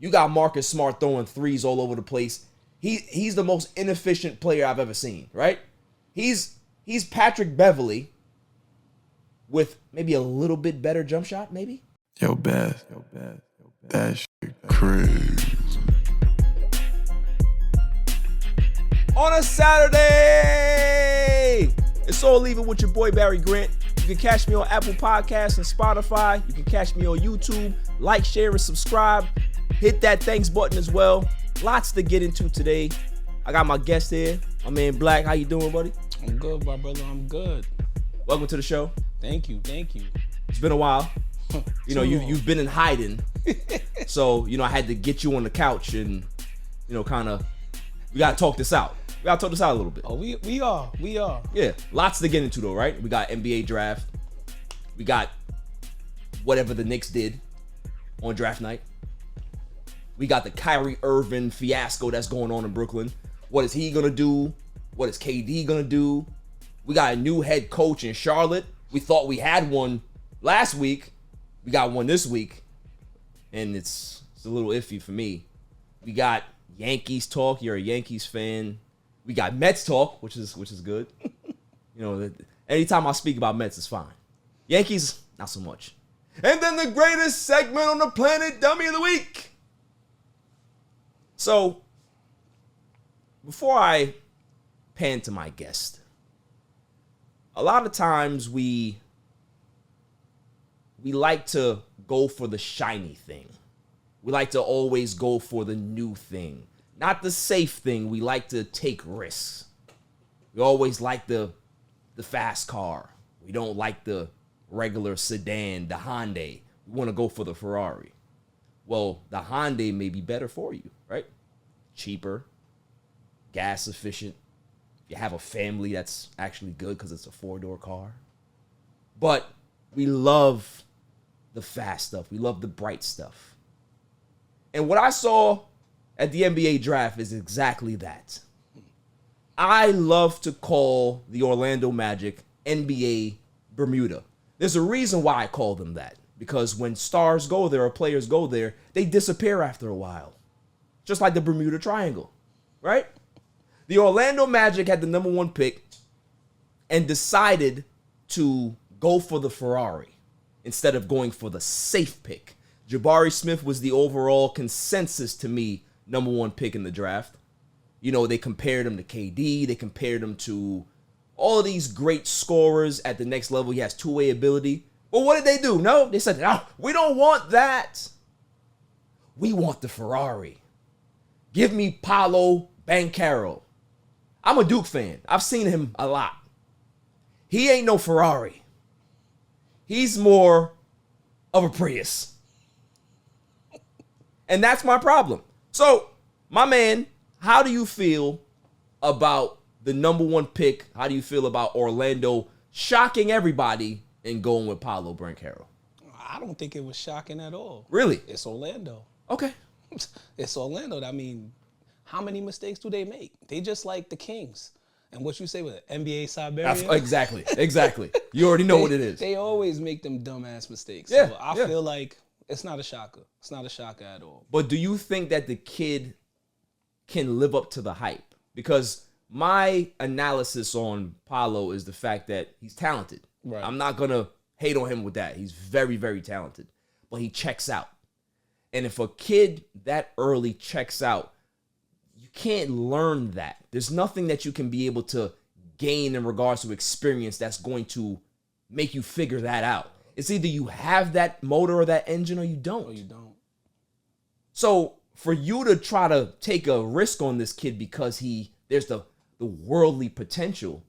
You got Marcus Smart throwing threes all over the place. He's the most inefficient player I've ever seen, right? He's Patrick Beverley with maybe a little bit better jump shot, maybe? Yo, Beth. That shit crazy. On a Saturday, it's all leaving with your boy Barry Grant. You can catch me on Apple Podcasts and Spotify. You can catch me on YouTube. Like, share, and subscribe. Hit that thanks button as well. Lots to get into today. I got my guest here, my man Black. How you doing, buddy? I'm good, my brother. I'm good. Welcome to the show. Thank you. It's been a while. You know, you've been in hiding. So, I had to get you on the couch and, kind of, we got to talk this out. We got to talk this out a little bit. Oh, we are. Yeah, lots to get into though, right? We got NBA draft. We got whatever the Knicks did on draft night. We got the Kyrie Irving fiasco that's going on in Brooklyn. What is he going to do? What is KD going to do? We got a new head coach in Charlotte. We thought we had one last week. We got one this week. And it's a little iffy for me. We got Yankees talk. You're a Yankees fan. We got Mets talk, which is good. Anytime I speak about Mets, it's fine. Yankees, not so much. And then the greatest segment on the planet, Dummy of the Week. So, before I pan to my guest, a lot of times we like to go for the shiny thing. We like to always go for the new thing. Not the safe thing. We like to take risks. We always like the fast car. We don't like the regular sedan, the Hyundai. We want to go for the Ferrari. Well, the Hyundai may be better for you, right? Cheaper, gas efficient. You have a family, that's actually good because it's a 4-door car. But we love the fast stuff. We love the bright stuff. And what I saw at the NBA draft is exactly that. I love to call the Orlando Magic NBA Bermuda. There's a reason why I call them that. Because when stars go there or players go there, they disappear after a while. Just like the Bermuda Triangle, right? The Orlando Magic had the number 1 pick and decided to go for the Ferrari instead of going for the safe pick. Jabari Smith was the overall consensus, to me, number 1 pick in the draft. They compared him to KD. They compared him to all of these great scorers at the next level. He has two-way ability. Well, what did they do? No, they said, no, we don't want that. We want the Ferrari. Give me Paolo Banchero. I'm a Duke fan. I've seen him a lot. He ain't no Ferrari. He's more of a Prius. And that's my problem. So, my man, how do you feel about the number 1 pick? How do you feel about Orlando shocking everybody and going with Paolo Banchero? I don't think it was shocking at all. Really? It's Orlando. Okay. It's Orlando. I mean, how many mistakes do they make? They just like the Kings. And what you say with it, NBA Siberia? Exactly. You already know what it is. They always make them dumbass mistakes. Yeah, so I feel like it's not a shocker. It's not a shocker at all. But do you think that the kid can live up to the hype? Because my analysis on Paolo is the fact that he's talented. Right. I'm not going to hate on him with that. He's very, very talented. But he checks out. And if a kid that early checks out, you can't learn that. There's nothing that you can be able to gain in regards to experience that's going to make you figure that out. It's either you have that motor or that engine or you don't. Or you don't. So for you to try to take a risk on this kid because there's the worldly potential,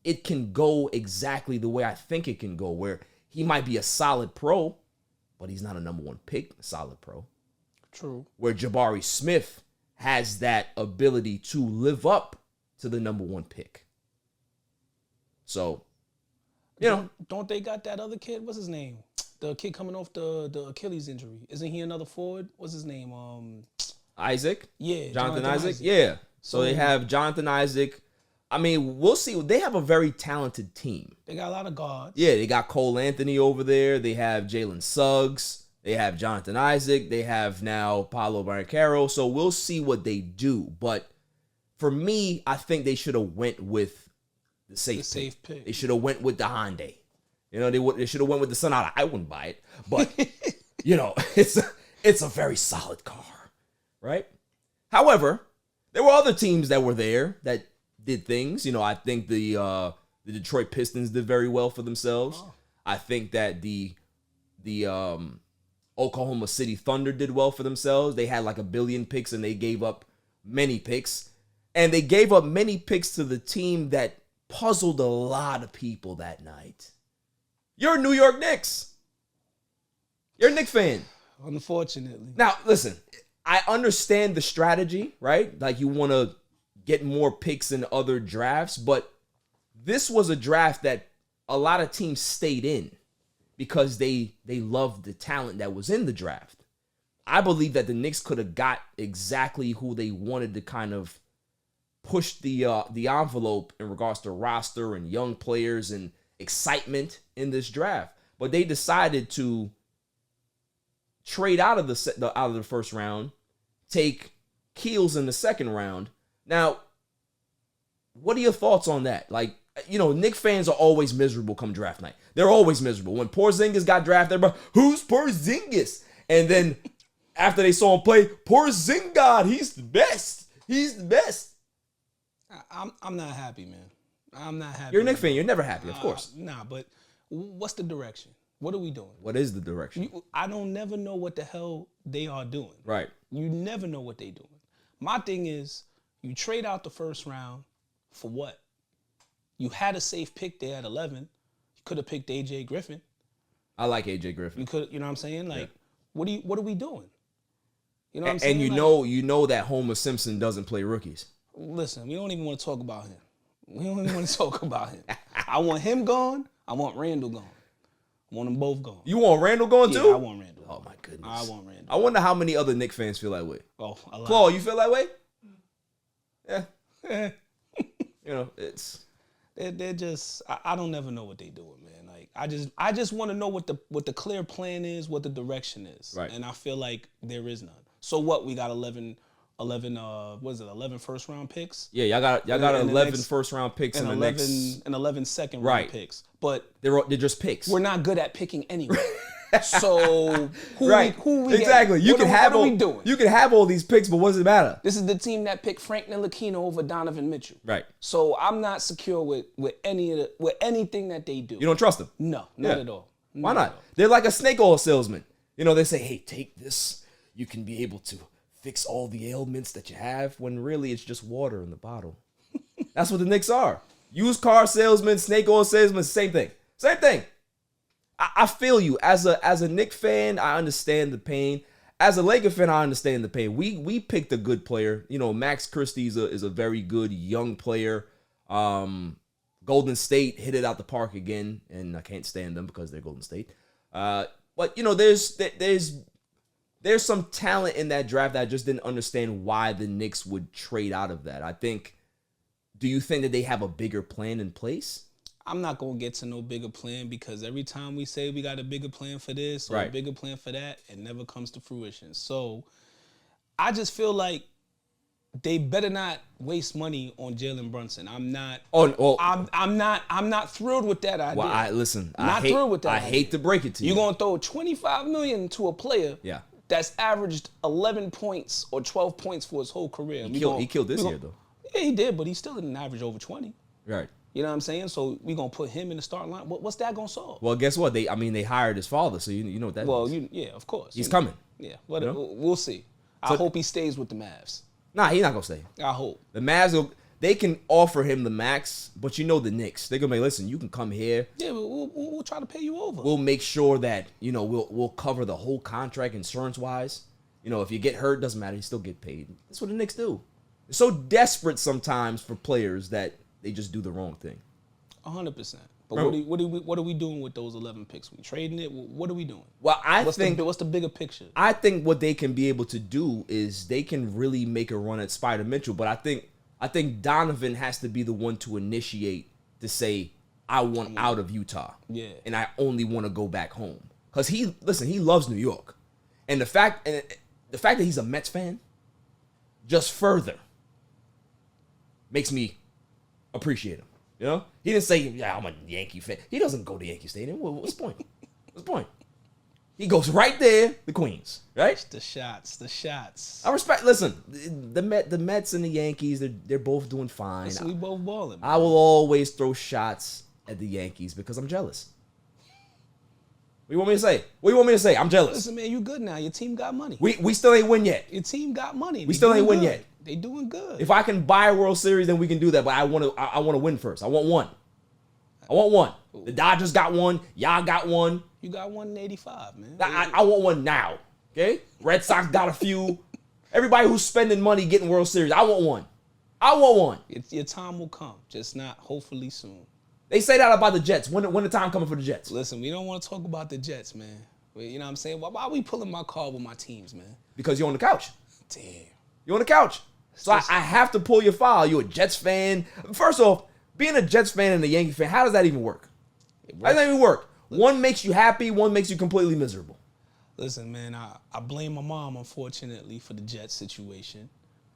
it can go exactly the way I think it can go, where he might be a solid pro, but he's not a number 1 pick, a solid pro. True. Where Jabari Smith has that ability to live up to the number 1 pick. So, Don't they got that other kid? What's his name? The kid coming off the Achilles injury. Isn't he another forward? What's his name? Isaac? Yeah. Jonathan Isaac? Yeah. So they have Jonathan Isaac. I mean, we'll see. They have a very talented team. They got a lot of guards. Yeah, they got Cole Anthony over there. They have Jalen Suggs. They have Jonathan Isaac. They have now Paolo Banchero. So we'll see what they do. But for me, I think they should have went with the safe pick. They should have went with the Hyundai. You know, they should have went with the Sonata. I wouldn't buy it, but you know, it's a very solid car, right? However, there were other teams that were there that did things. You know, I think the Detroit Pistons did very well for themselves. Oh. I think that the Oklahoma City Thunder did well for themselves. They had like 1 billion picks and they gave up many picks. And they gave up many picks to the team that puzzled a lot of people that night. You're New York Knicks. You're a Knicks fan. Unfortunately. Now, listen, I understand the strategy, right? Like you want to get more picks in other drafts, but this was a draft that a lot of teams stayed in because they loved the talent that was in the draft. I believe that the Knicks could have got exactly who they wanted to kind of push the envelope in regards to roster and young players and excitement in this draft, but they decided to trade out of the first round, take Keels in the second round. Now, what are your thoughts on that? Like, you know, Knicks fans are always miserable come draft night. They're always miserable. When Porzingis got drafted, everybody, who's Porzingis? And then after they saw him play, Porzingis, he's the best. He's the best. I'm not happy, man. I'm not happy. You're a Knicks fan. You're never happy, of course. Nah, but what's the direction? What are we doing? What is the direction? I don't never know what the hell they are doing. Right. You never know what they're doing. My thing is, you trade out the first round for what? You had a safe pick there at 11. You could have picked AJ Griffin. I like AJ Griffin. You could, you know what I'm saying? Like, yeah. What are we doing? You know what I'm and saying? And you know that Homer Simpson doesn't play rookies. Listen, we don't even want to talk about him. We don't even want to talk about him. I want him gone. I want Randall gone. I want them both gone. You want Randall gone too? Yeah, I want Randall. Oh my goodness. I want Randall. I wonder how many other Knicks fans feel that way. Oh, a lot. Claw, you feel that way? Yeah. You know, they're just. I don't never know what they doing, man. Like I just want to know what the clear plan is, what the direction is, right? And I feel like there is none. So what? We got 11 first round picks? Yeah, y'all got 11 first round picks and in the next 11 second round picks. But they're just picks. We're not good at picking anyway. So who we exactly. What are we doing? You can have all these picks, but what does it matter? This is the team that picked Frank Ntilikina over Donovan Mitchell. Right. So I'm not secure with anything that they do. You don't trust them? No, not at all. Why not? They're like a snake oil salesman. You know, they say, "Hey, take this. You can be able to fix all the ailments that you have," when really it's just water in the bottle. That's what the Knicks are. Used car salesman, snake oil salesman, same thing. Same thing. I feel you. As a Knicks fan, I understand the pain. As a Laker fan, I understand the pain. We picked a good player. You know, Max Christie is a very good young player. Golden State hit it out the park again, and I can't stand them because they're Golden State. But you know, there's some talent in that draft that I just didn't understand why the Knicks would trade out of that. Do you think that they have a bigger plan in place? I'm not going to get to no bigger plan because every time we say we got a bigger plan for this or a bigger plan for that, it never comes to fruition. So I just feel like they better not waste money on Jalen Brunson. I'm not. I'm not thrilled with that idea. Well, I hate to break it to you. You're gonna throw $25 million to a player. Yeah. That's averaged 11 points or 12 points for his whole career. He killed this year though. Yeah, he did, but he still didn't average over 20. Right. You know what I'm saying? So we're gonna put him in the starting line. What's that gonna solve? Well, guess what? They hired his father, so you know what that means. Yeah, of course. He's coming. Yeah, we'll see. I hope he stays with the Mavs. Nah, he's not gonna stay. I hope. The Mavs they can offer him the max, but you know the Knicks. They're gonna be, listen, you can come here. Yeah, we'll try to pay you over. We'll make sure that, you know, we'll cover the whole contract insurance wise. You know, if you get hurt, doesn't matter, you still get paid. That's what the Knicks do. They're so desperate sometimes for players that they just do the wrong thing. 100%. But what are we doing with those 11 picks? We trading it? What are we doing? Well, what's the bigger picture? I think what they can be able to do is they can really make a run at Spider Mitchell. But I think Donovan has to be the one to initiate to say, I want out of Utah. Yeah. And I only want to go back home. Because he loves New York. And the fact that he's a Mets fan just further makes me appreciate him. You know? He didn't say, yeah, I'm a Yankee fan. He doesn't go to Yankee Stadium. What's the point? What's the point? He goes right there, the Queens, right? The shots. I respect. Listen, the Mets and the Yankees, they're both doing fine. Listen, we both balling. I will always throw shots at the Yankees because I'm jealous. What do you want me to say? I'm jealous. Listen, man, you good now. Your team got money. We still ain't win yet. Your team got money. We still ain't win yet. They doing good. If I can buy a World Series, then we can do that. But I want to win first. I want one. The Dodgers got one. Y'all got one. You got one in 85, man. I want one now. Okay? Red Sox got a few. Everybody who's spending money getting World Series, I want one. Your time will come, just not hopefully soon. They say that about the Jets. When the time coming for the Jets? Listen, we don't want to talk about the Jets, man. You know what I'm saying? Why are we pulling my card with my teams, man? Because you're on the couch. Damn. You're on the couch. So I have to pull your file. You're a Jets fan. First off, being a Jets fan and a Yankee fan, how does that even work? How does that even work? One makes you happy, one makes you completely miserable. Listen, man, I blame my mom, unfortunately, for the Jets situation.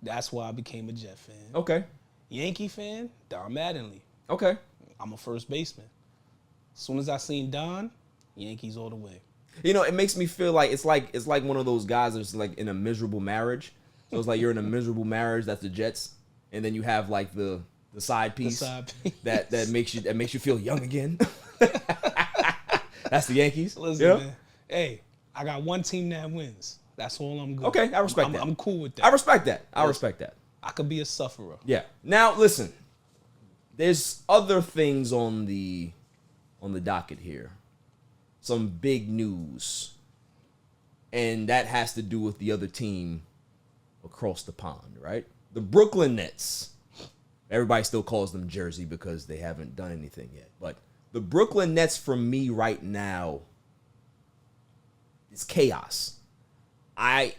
That's why I became a Jet fan. Okay. Yankee fan, Don Mattingly. Okay. I'm a first baseman. As soon as I seen Don, Yankees all the way. You know, it makes me feel like it's like one of those guys that's like in a miserable marriage. So it's like you're in a miserable marriage, that's the Jets, and then you have like the side piece, that makes you feel young again. That's the Yankees. Listen, man. Hey, I got one team that wins. That's all I'm good. Okay, I respect that. I'm cool with that. I respect that. I could be a sufferer. Yeah. Now listen, there's other things on the docket here. Some big news. And that has to do with the other team across the pond, right? The Brooklyn Nets. Everybody still calls them Jersey because they haven't done anything yet. But the Brooklyn Nets, for me right now, is chaos. I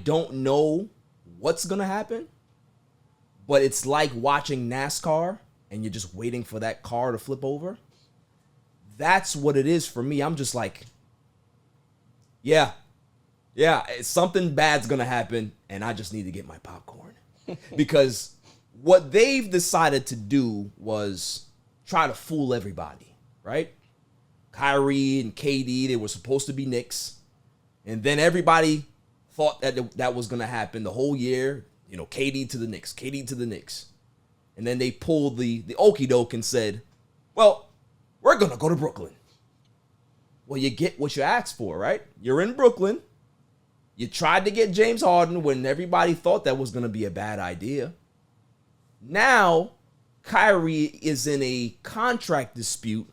don't know what's going to happen, but it's like watching NASCAR and you're just waiting for that car to flip over. That's what it is for me. I'm just like, yeah, something bad's going to happen, and I just need to get my popcorn. Because what they've decided to do was try to fool everybody, right? Kyrie and KD, they were supposed to be Knicks. And then everybody thought that was going to happen the whole year. You know, KD to the Knicks. And then they pulled the okie doke and said, well, we're going to go to Brooklyn. Well, you get what you asked for, right? You're in Brooklyn. You tried to get James Harden when everybody thought that was going to be a bad idea. Now, Kyrie is in a contract dispute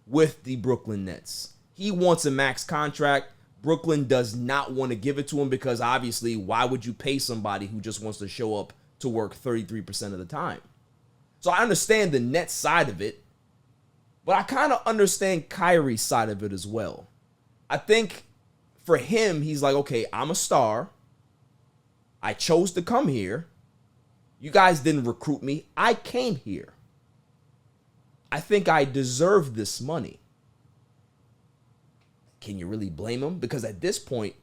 with the Brooklyn Nets. He wants a max contract. Brooklyn does not want to give it to him because obviously, why would you pay somebody who just wants to show up to work 33% of the time? So I understand the Nets side of it, but I kind of understand Kyrie's side of it as well. I think for him, he's like, okay, I'm a star. I chose to come here. You guys didn't recruit me. I came here. I think I deserve this money. Can you really blame him? Because at this point,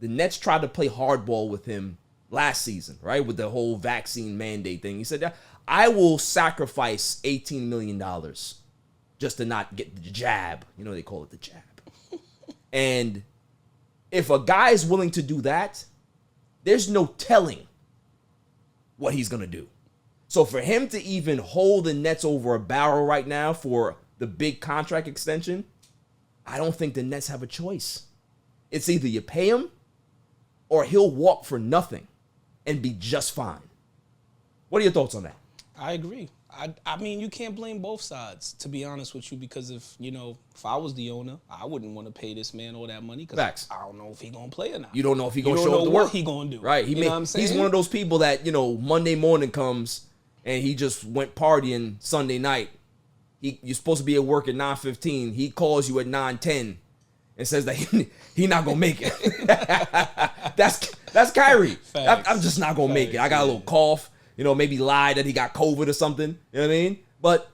the Nets tried to play hardball with him last season, right? With the whole vaccine mandate thing. He said, I will sacrifice $18 million just to not get the jab. You know, they call it the jab. And if a guy is willing to do that, there's no telling what he's going to do. So for him to even hold the Nets over a barrel right now for the big contract extension, I don't think the Nets have a choice. It's either you pay him or he'll walk for nothing and be just fine. What are your thoughts on that? I agree. I mean, you can't blame both sides, to be honest with you, because if I was the owner, I wouldn't want to pay this man all that money because I don't know if he's going to play or not. You don't know if he's going to show up to work. You don't know what he's going to do. Right. You know what I'm saying? He's one of those people that, Monday morning comes and he just went partying Sunday night. You're supposed to be at work at 9:15. He calls you at 9:10 and says that he's not going to make it. That's Kyrie. I'm just not going to make it. I got a little cough. Maybe lie that he got COVID or something. You know what I mean? But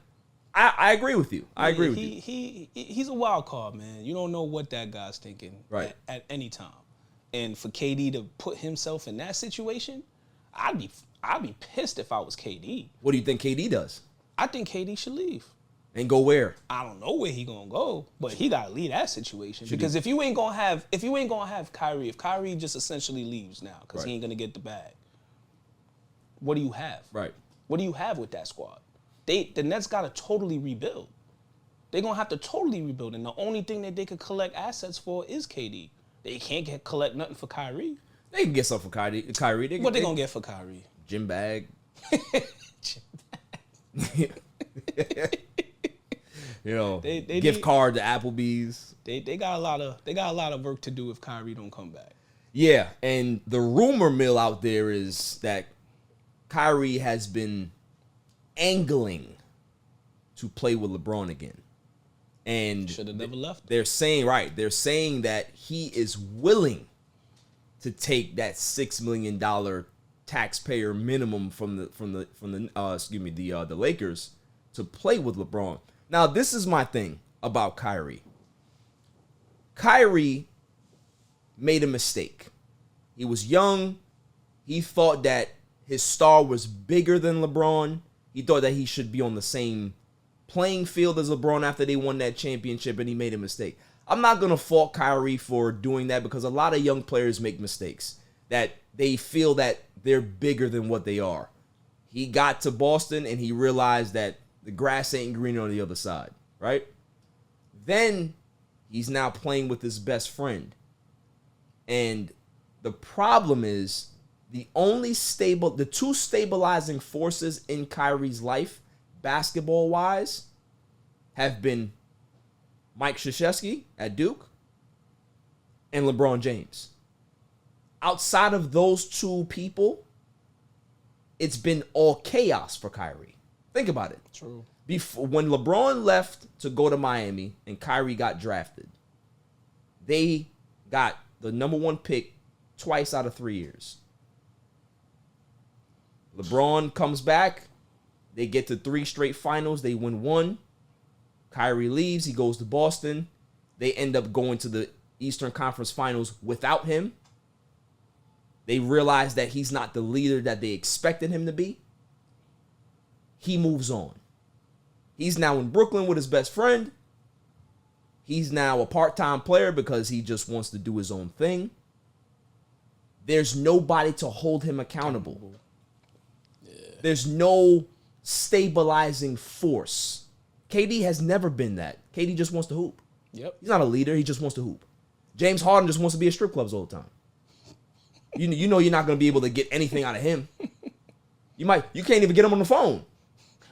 I agree with you. I agree with you. He's a wild card, man. You don't know what that guy's thinking at any time. And for KD to put himself in that situation, I'd be pissed if I was KD. What do you think KD does? I think KD should leave. And go where? I don't know where he gonna go, but he gotta leave that situation. Because if you ain't gonna have Kyrie, if Kyrie just essentially leaves now because he ain't gonna get the bag, what do you have? Right. What do you have with that squad? The Nets gotta totally rebuild. They're gonna have to totally rebuild, and the only thing that they could collect assets for is KD. They can't collect nothing for Kyrie. They can get something for Kyrie. What they gonna get for Kyrie? Gym bag. You know, they gift card to Applebee's. They got a lot of work to do if Kyrie don't come back. Yeah, and the rumor mill out there is that Kyrie has been angling to play with LeBron again. And should have never left. They're saying that he is willing to take that $6 million taxpayer minimum from the Lakers to play with LeBron. Now, this is my thing about Kyrie. Kyrie made a mistake. He was young. He thought that his star was bigger than LeBron. He thought that he should be on the same playing field as LeBron after they won that championship, and he made a mistake. I'm not going to fault Kyrie for doing that because a lot of young players make mistakes that they feel that they're bigger than what they are. He got to Boston and he realized that the grass ain't green on the other side, right? Then he's now playing with his best friend. And the problem is the two stabilizing forces in Kyrie's life, basketball-wise, have been Mike Krzyzewski at Duke and LeBron James. Outside of those two people, it's been all chaos for Kyrie. Think about it. True. When LeBron left to go to Miami and Kyrie got drafted, they got the number 1 pick twice out of 3 years. LeBron comes back. They get to 3 straight finals. They win 1. Kyrie leaves. He goes to Boston. They end up going to the Eastern Conference Finals without him. They realize that he's not the leader that they expected him to be. He moves on. He's now in Brooklyn with his best friend. He's now a part-time player because he just wants to do his own thing. There's nobody to hold him accountable. Yeah. There's no stabilizing force. KD has never been that. KD just wants to hoop. Yep. He's not a leader. He just wants to hoop. James Harden just wants to be at strip clubs all the time. You know you're not going to be able to get anything out of him. You can't even get him on the phone.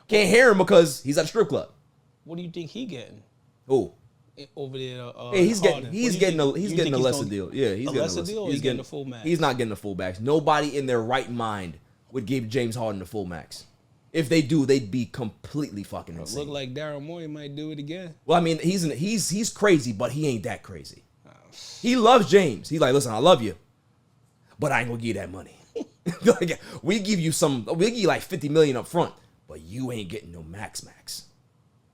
Can't hear him because he's at a strip club. What do you think he getting? Who? Over there. Hey, he's getting a lesser deal. Yeah, he's getting a lesser deal. He's getting a full max. He's not getting a full max. Nobody in their right mind would give James Harden the full max. If they do, they'd be completely fucking insane. Look like Daryl Morey might do it again. Well, I mean, he's crazy, but he ain't that crazy. He loves James. He's like, listen, I love you, but I ain't gonna give you that money. We'll give you like $50 million up front, but you ain't getting no max.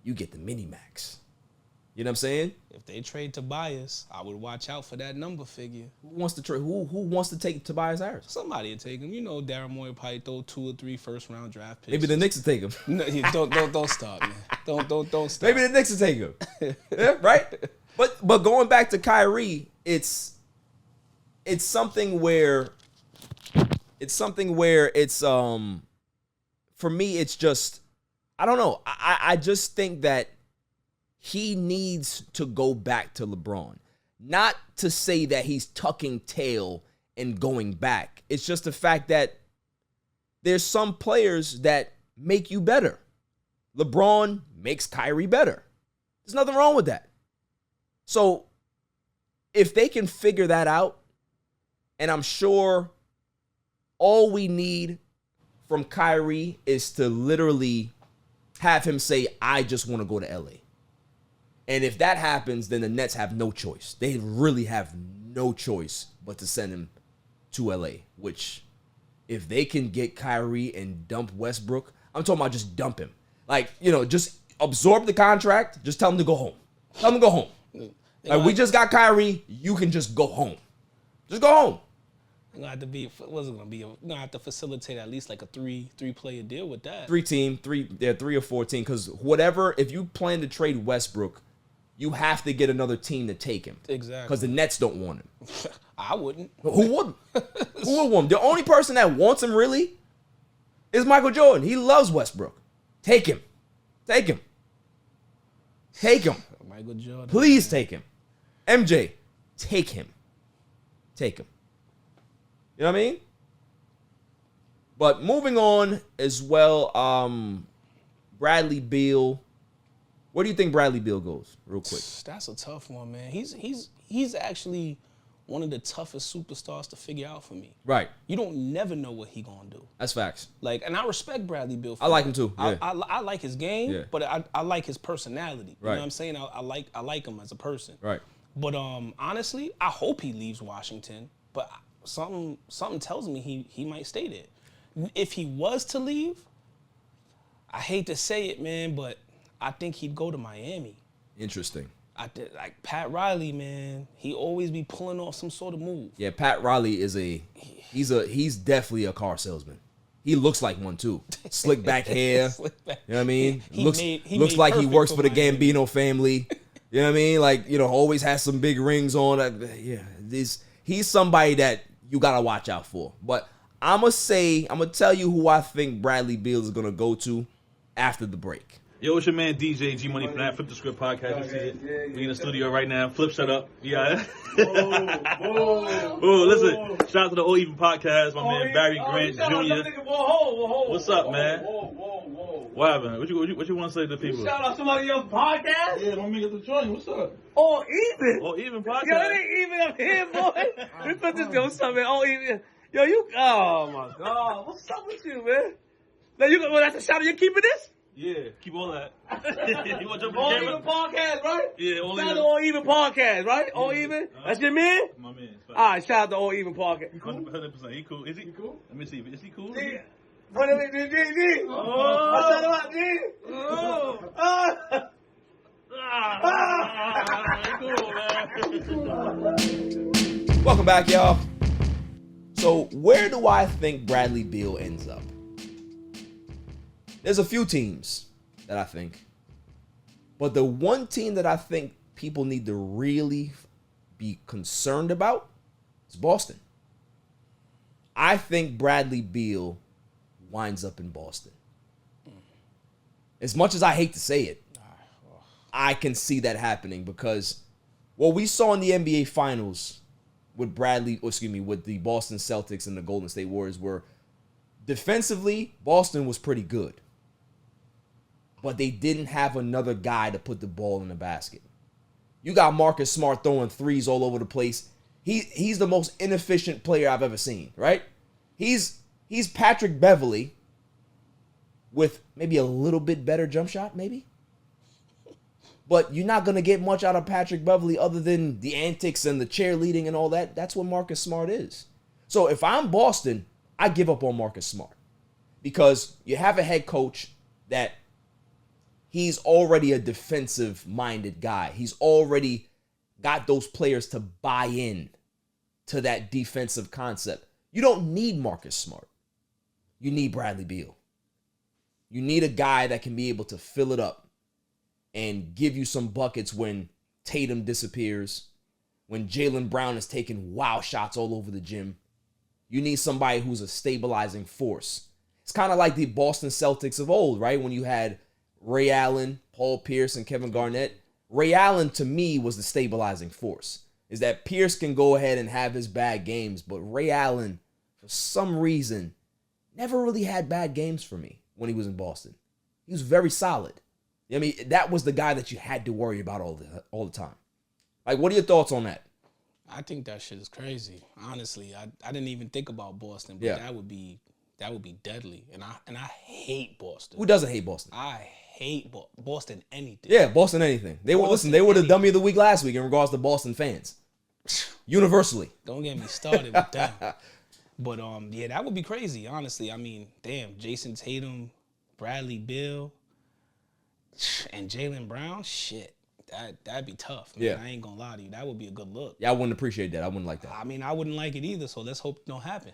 You get the mini max. You know what I'm saying? If they trade Tobias, I would watch out for that number figure. Who wants to trade? Who wants to take Tobias Harris? Somebody will take him. You know, Daryl Morey probably throw 2 or 3 first-round draft picks. Maybe the Knicks will take him. No, don't stop, man. Don't stop. Maybe the Knicks will take him. Yeah, right? But going back to Kyrie, it's something where it's for me it's just I don't know. I just think that he needs to go back to LeBron. Not to say that he's tucking tail and going back. It's just the fact that there's some players that make you better. LeBron makes Kyrie better. There's nothing wrong with that. So if they can figure that out, and I'm sure all we need from Kyrie is to literally have him say, I just want to go to LA. And if that happens, then the Nets have no choice. They really have no choice but to send him to LA, which if they can get Kyrie and dump Westbrook, I'm talking about just dump him. Like, you know, just absorb the contract. Just tell him to go home. Tell him to go home. Like, we just got Kyrie. You can just go home. Just go home. You're gonna have to be. What's it gonna be? You're gonna have to facilitate at least like a three-player deal with that. 3 or 4 team. Because whatever, if you plan to trade Westbrook, you have to get another team to take him. Exactly. Because the Nets don't want him. I wouldn't. Who wouldn't? Who would want him? The only person that wants him really is Michael Jordan. He loves Westbrook. Take him. Take him. Take him. Michael Jordan. Please take him. MJ, take him. Take him. You know what I mean? But moving on as well, Bradley Beal. Where do you think Bradley Beal goes, real quick? That's a tough one, man. He's actually one of the toughest superstars to figure out for me. Right. You don't never know what he gonna do. That's facts. Like, and I respect Bradley Beal. I like him too. Yeah. I like his game, but I like his personality. You right. know what I'm saying? I like him as a person. Right. But honestly, I hope he leaves Washington. But something tells me he might stay there. If he was to leave, I hate to say it, man, but I think he'd go to Miami. Interesting. Like Pat Riley, man, he always be pulling off some sort of move. Yeah, Pat Riley is he's definitely a car salesman. He looks like one too. Slick back hair. Slick back. You know what I mean? He looks like he works for the Miami. Gambino family. You know what I mean? Like, always has some big rings on. Yeah, he's somebody that you gotta watch out for. But I'm gonna tell you who I think Bradley Beal is gonna go to after the break. Yo, it's your man DJ G Money from that Flip the Script podcast. You see it? We in the studio right now. Flip, shut up. Yeah. Oh, listen. Shout out to the All Even podcast. My man Barry Grant Jr. What's up, man? What happened? What you want to say to the people? Shout out somebody else's podcast. Yeah, don't make it the joint. What's up? All Even. All Even podcast. Yo, it ain't even up here, boy. We put this go something. All Even. Yo, oh my God. What's up with you, man? Now that's a shout out. You keeping this? Yeah, keep all that. You want to jump All in the Even camera? podcast, right? Yeah, All Shout out Even. to All Even podcast, right? All Even. That's your man. My man. All right, shout out to All Even podcast. 100%. He cool. Is he cool? Let me see. Is he cool? G. What is it, G? Oh. Shout out, G. Cool, man. Welcome back, y'all. So where do I think Bradley Beal ends up? There's a few teams that I think. But the one team that I think people need to really be concerned about is Boston. I think Bradley Beal winds up in Boston. As much as I hate to say it, I can see that happening because what we saw in the NBA Finals with with the Boston Celtics and the Golden State Warriors were defensively, Boston was pretty good. But they didn't have another guy to put the ball in the basket. You got Marcus Smart throwing threes all over the place. He's the most inefficient player I've ever seen, right? He's Patrick Beverley with maybe a little bit better jump shot, maybe. But you're not going to get much out of Patrick Beverley other than the antics and the cheerleading and all that. That's what Marcus Smart is. So if I'm Boston, I give up on Marcus Smart. Because you have a head coach that he's already a defensive-minded guy. He's already got those players to buy in to that defensive concept. You don't need Marcus Smart. You need Bradley Beal. You need a guy that can be able to fill it up and give you some buckets when Tatum disappears, when Jaylen Brown is taking wild shots all over the gym. You need somebody who's a stabilizing force. It's kind of like the Boston Celtics of old, right? When you had Ray Allen, Paul Pierce, and Kevin Garnett. Ray Allen, to me, was the stabilizing force. Is that Pierce can go ahead and have his bad games, but Ray Allen, for some reason, never really had bad games for me when he was in Boston. He was very solid. I mean, that was the guy that you had to worry about all the time. Like, what are your thoughts on that? I think that shit is crazy. Honestly, I didn't even think about Boston, but that would be deadly. And I hate Boston. Who doesn't hate Boston? I hate Boston anything. Yeah, Boston anything. They were the dummy of the week last week in regards to Boston fans. Universally. Don't get me started with that. But yeah, that would be crazy, honestly. I mean, damn, Jason Tatum, Bradley Beal. And Jaylen Brown, shit. That'd be tough. Man. Yeah. I ain't gonna lie to you. That would be a good look. Yeah, I wouldn't appreciate that. I wouldn't like that. I mean, I wouldn't like it either, so let's hope it don't happen.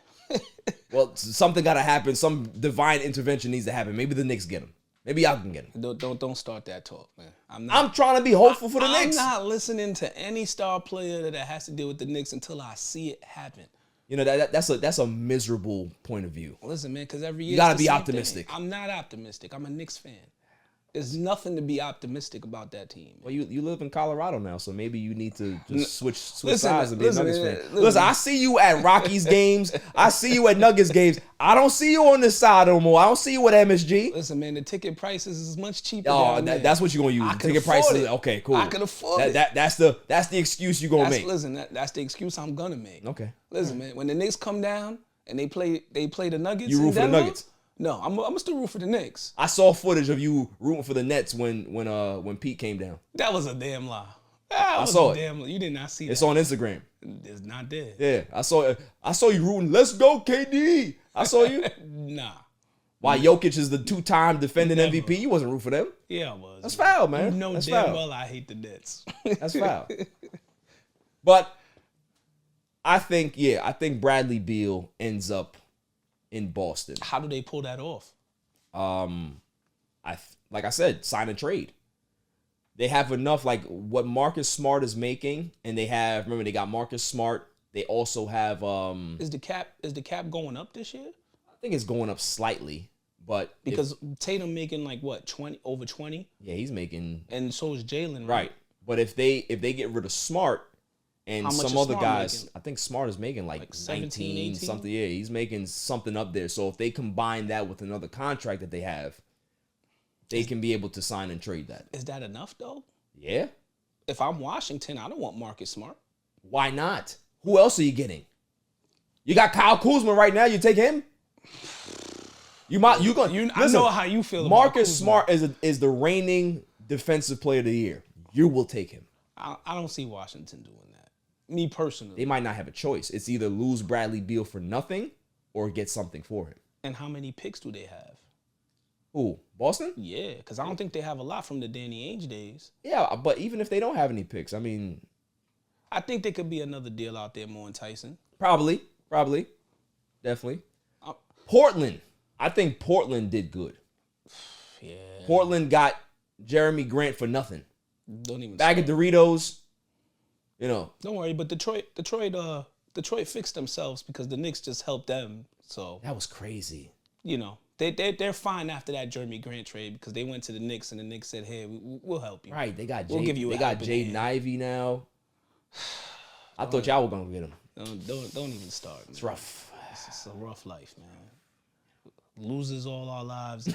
Well, something got to happen. Some divine intervention needs to happen. Maybe the Knicks get him. Maybe y'all can get him. Don't start that talk, man. I'm trying to be hopeful for the Knicks. I'm not listening to any star player that has to deal with the Knicks until I see it happen. You know, that's a miserable point of view. Listen, man, because every year You gotta it's the be same optimistic. thing. I'm not optimistic. I'm a Knicks fan. There's nothing to be optimistic about that team. Well, you live in Colorado now, so maybe you need to just switch listen, sides and be a Nuggets fan. listen. Listen, I see you at Rockies games. I see you at Nuggets games. I don't see you on this side no more. I don't see you with MSG. Listen, man, the ticket prices is much cheaper. Oh, down there. that's what you're gonna use. I can Ticket afford prices. it. Okay, cool. I can afford it. That's the excuse you're gonna make. Listen, that's the excuse I'm gonna make. Okay. Listen, man, when the Knicks come down and they play the Nuggets. You root in for the Denver, Nuggets? No, I'm still root for the Knicks. I saw footage of you rooting for the Nets when Pete came down. That was a damn lie. I saw it. You did not see It's that. on Instagram. It's not there. Yeah, I saw you rooting. Let's go, KD. I saw you. Nah. Why Jokic is the 2-time defending Never. MVP? You wasn't rooting for them. Yeah, I was. That's foul, man. You know That's damn foul. well I hate the Nets. That's foul. But I think Bradley Beal ends up in Boston. How do they pull that off? Like I said, sign and trade. They have enough, like what Marcus Smart is making, and they got Marcus Smart. They also have Is the cap going up this year? I think it's going up slightly, but Because Tatum making like what, 20 over 20? yeah, he's making And so is Jalen, right. But if they get rid of Smart and How much some is other Smart guys, making? I think Smart is making like 17, 19 18? something. Yeah, he's making something up there. So if they combine that with another contract that they have, they can be able to sign and trade that. Is that enough though? Yeah. If I'm Washington, I don't want Marcus Smart. Why not? Who else are you getting? You got Kyle Kuzma right now. You take him. I know how you feel. Marcus about Kuzma. Smart is the reigning defensive player of the year. You will take him. I don't see Washington doing that. Me personally. They might not have a choice. It's either lose Bradley Beal for nothing or get something for him. And how many picks do they have? Who? Boston? Yeah, because I don't think they have a lot from the Danny Ainge days. Yeah, but even if they don't have any picks, I mean, I think there could be another deal out there more enticing. probably, definitely. Uh, Portland. I think Portland did good. Yeah. Portland got Jeremy Grant for nothing. Don't even Bag of start. Doritos. You know, Don't worry, but Detroit fixed themselves because the Knicks just helped them. So, that was crazy. you know, they're fine after that Jeremy Grant trade because they went to the Knicks and the Knicks said, "Hey, we'll help you." Right, they got We'll give you a helping hand. 𝐥𝐤𝐤 now. I thought y'all were gonna get him. Don't even start. It's rough. It's a rough life, man. Loses all our lives,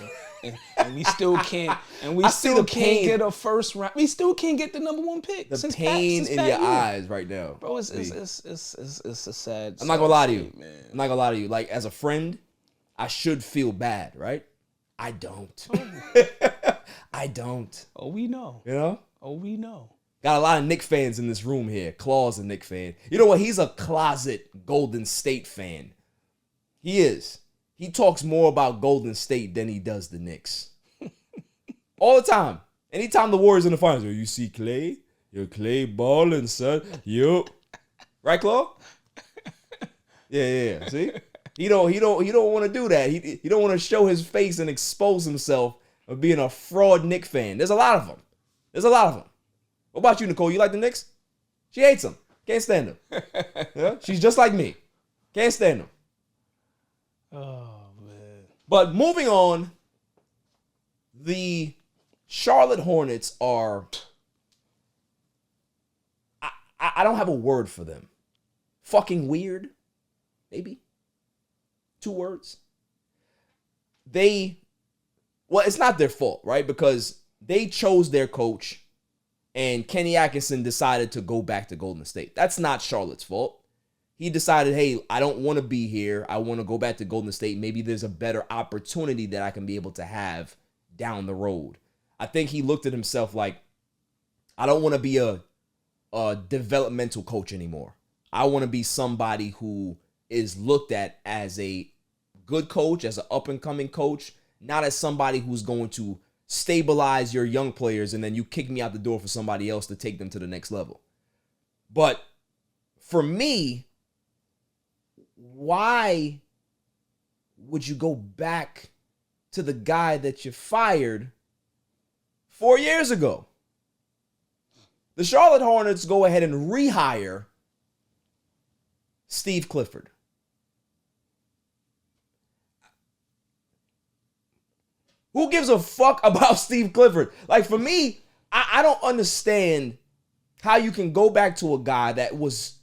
and we still can't. And we I see still the can't pain. get a first round. We still can't get the #1 pick. The since pain since in that your year. eyes right now. bro. It's a sad. I'm not gonna lie to you. state, man. I'm not gonna lie to you. Like as a friend, I should feel bad, right? I don't. I don't. Oh, we know. You know? Oh, we know. Got a lot of Knicks fans in this room here. Claw's a Knicks fan. You know what? He's a closet Golden State fan. He is. He talks more about Golden State than he does the Knicks. All the time. Anytime the Warriors in the finals, yo, you see Clay? Yo, Clay balling, son. Yo. Right, Claw? Yeah. See? He don't want to do that. He don't want to show his face and expose himself of being a fraud Knicks fan. There's a lot of them. What about you, Nicole? You like the Knicks? She hates them. Can't stand them. Yeah? She's just like me. Can't stand them. Oh man. But moving on, the Charlotte Hornets are... I don't have a word for them. Fucking weird, maybe. 2 words. Well, it's not their fault, right? Because they chose their coach and Kenny Atkinson decided to go back to Golden State. That's not Charlotte's fault. He decided, hey, I don't want to be here. I want to go back to Golden State. Maybe there's a better opportunity that I can be able to have down the road. I think he looked at himself like, I don't want to be a developmental coach anymore. I want to be somebody who is looked at as a good coach, as an up-and-coming coach, not as somebody who's going to stabilize your young players and then you kick me out the door for somebody else to take them to the next level. But for me, why would you go back to the guy that you fired 4 years ago? The Charlotte Hornets go ahead and rehire Steve Clifford. Who gives a fuck about Steve Clifford? Like, for me, I don't understand how you can go back to a guy that was...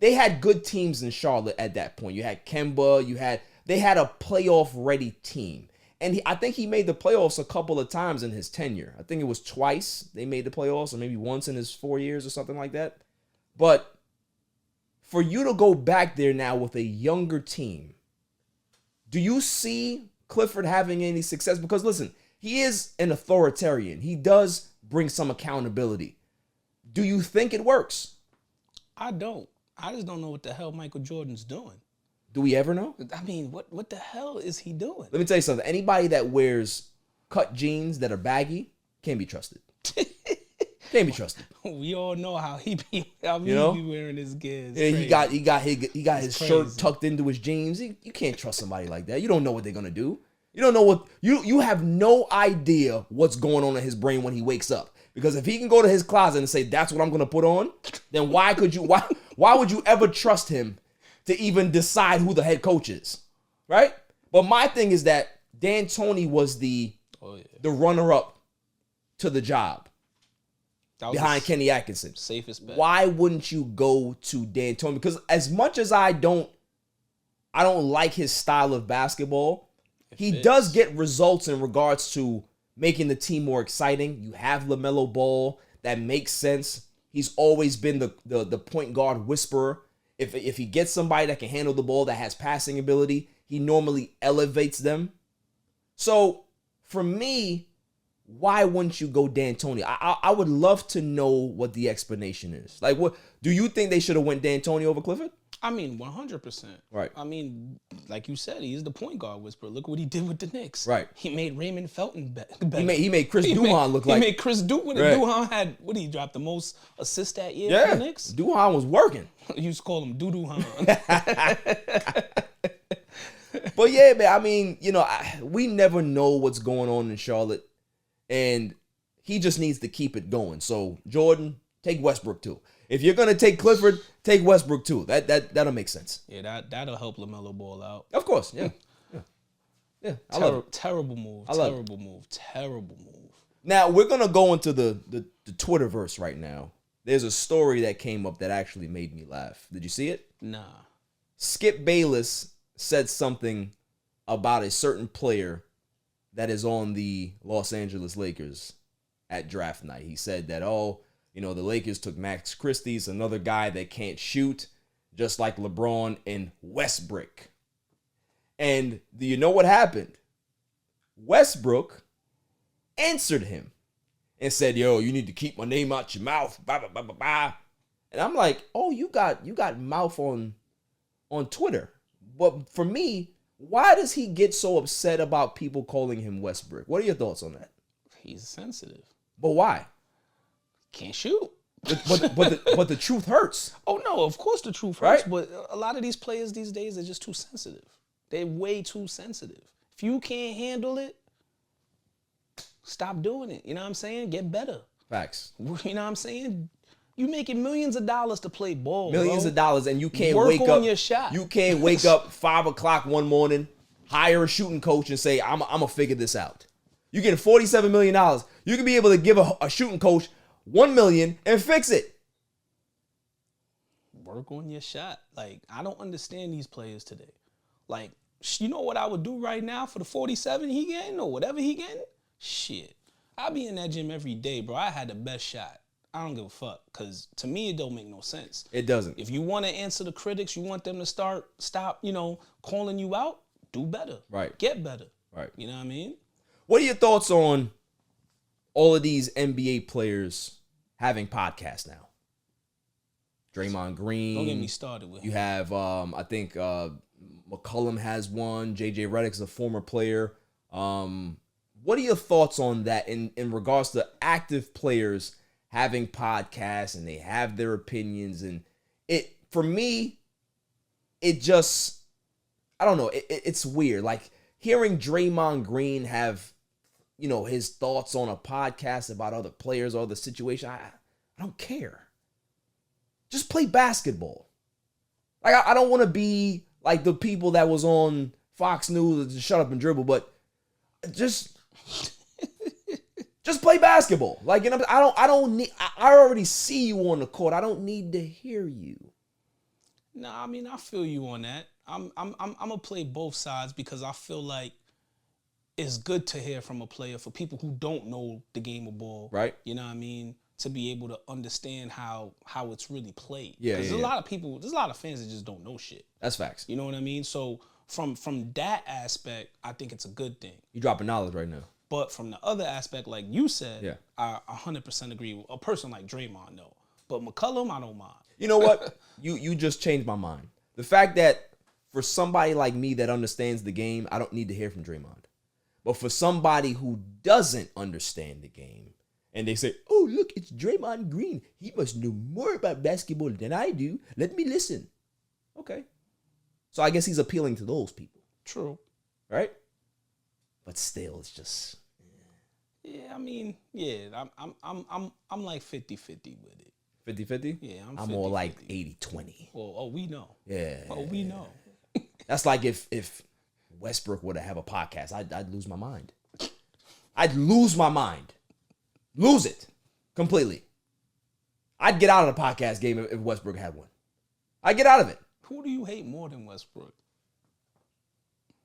They had good teams in Charlotte at that point. You had Kemba. They had a playoff-ready team. And I think he made the playoffs a couple of times in his tenure. I think it was twice they made the playoffs, or maybe once in his 4 years or something like that. But for you to go back there now with a younger team, do you see Clifford having any success? Because listen, he is an authoritarian. He does bring some accountability. Do you think it works? I don't. I just don't know what the hell Michael Jordan's doing. Do we ever know? I mean, what the hell is he doing? Let me tell you something. Anybody that wears cut jeans that are baggy can't be trusted. Can't be trusted. We all know how he be wearing his gear. Yeah, he got his crazy. shirt tucked into his jeans. You can't trust somebody like that. You don't know what they're gonna do. You don't know what you have no idea what's going on in his brain when he wakes up. Because if he can go to his closet and say that's what I'm gonna put on, then why would you ever trust him to even decide who the head coach is, right? But my thing is that D'Antoni was the runner-up to the job behind Kenny Atkinson. Safest bet. Why wouldn't you go to D'Antoni? Because as much as I don't like his style of basketball, he does get results in regards to making the team more exciting. You have LaMelo Ball. That makes sense. He's always been the point guard whisperer. If he gets somebody that can handle the ball, that has passing ability, he normally elevates them. So for me, why wouldn't you go D'Antoni? I would love to know what the explanation is. Like, what do you think they should have went D'Antoni over Clifford? I mean, 100%. Right. I mean, like you said, he's the point guard whisperer. Look what he did with the Knicks. Right. He made Raymond Felton better. He made Chris Duhon look like... He made Chris Duhon. Right. Duhon had, he dropped the most assists that year for the Knicks? Duhon was working. You used to call him Doo-Doo-Han. But yeah, man, I mean, we never know what's going on in Charlotte. And he just needs to keep it going. So, Jordan, take Westbrook too. If you're going to take Clifford, take Westbrook too. That'll make sense. Yeah, that'll help LaMelo Ball out. Of course, yeah. I love it. Terrible move. Terrible move. Now, we're going to go into the Twitterverse right now. There's a story that came up that actually made me laugh. Did you see it? Nah. Skip Bayless said something about a certain player that is on the Los Angeles Lakers at draft night. He said that, the Lakers took Max Christie's, another guy that can't shoot, just like LeBron and Westbrook. And do you know what happened? Westbrook answered him and said, yo, you need to keep my name out your mouth. Bah, bah, bah, bah, bah. And I'm like, oh, you got mouth on Twitter. But for me, why does he get so upset about people calling him Westbrook? What are your thoughts on that? He's sensitive. But why? Can't shoot. But the truth hurts. Oh, no, of course the truth hurts. Right? But a lot of these players these days are just too sensitive. They're way too sensitive. If you can't handle it, stop doing it. You know what I'm saying? Get better. Facts. You know what I'm saying? You making millions of dollars to play ball, Millions bro. of dollars, and you can't Work wake on up. your shot. You can't wake up 5 o'clock one morning, hire a shooting coach, and say, I'm gonna figure this out. You get $47 million. You can be able to give a shooting coach $1 million and fix it. Work on your shot. Like, I don't understand these players today. Like, you know what I would do right now for the 47 he getting or whatever he getting? Shit. I be in that gym every day, bro. I had the best shot. I don't give a fuck, because to me, it don't make no sense. It doesn't. If you want to answer the critics, you want them to stop, calling you out, do better. Right. Get better. Right. You know what I mean? What are your thoughts on all of these NBA players having podcasts now? Draymond Green. Don't get me started with him. You have, I think McCollum has one. JJ Redick's a former player. What What are your thoughts on that in regards to active players having podcasts and they have their opinions? And it, for me, it just, I don't know, it's weird. Like hearing Draymond Green have, you know, his thoughts on a podcast about other players or the situation. I don't care. Just play basketball. Like I don't want to be like the people that was on Fox News to shut up and dribble, but just play basketball. Like, you know, I don't need, I already see you on the court. I don't need to hear you. No, I mean, I feel you on that. I'm gonna play both sides because I feel like it's good to hear from a player for people who don't know the game of ball. Right. You know what I mean? To be able to understand how it's really played. Yeah. There's a lot of people, there's a lot of fans that just don't know shit. That's facts. You know what I mean? So from that aspect, I think it's a good thing. You dropping knowledge right now. But from the other aspect, like you said, yeah. I 100% agree with a person like Draymond, no. But McCollum, I don't mind. You know what? you just changed my mind. The fact that for somebody like me that understands the game, I don't need to hear from Draymond. But for somebody who doesn't understand the game, and they say, oh, look, it's Draymond Green. He must know more about basketball than I do. Let me listen. Okay. So I guess he's appealing to those people. True. Right? But still, it's just... Yeah, I mean, yeah, I'm like 50-50 with it. 50-50? Yeah, I'm more like 80-20. Well, we know. Yeah. Oh, we know. That's like if Westbrook were to have a podcast, I'd lose my mind. I'd lose my mind. Lose it completely. I'd get out of the podcast game if Westbrook had one. I'd get out of it. Who do you hate more than Westbrook?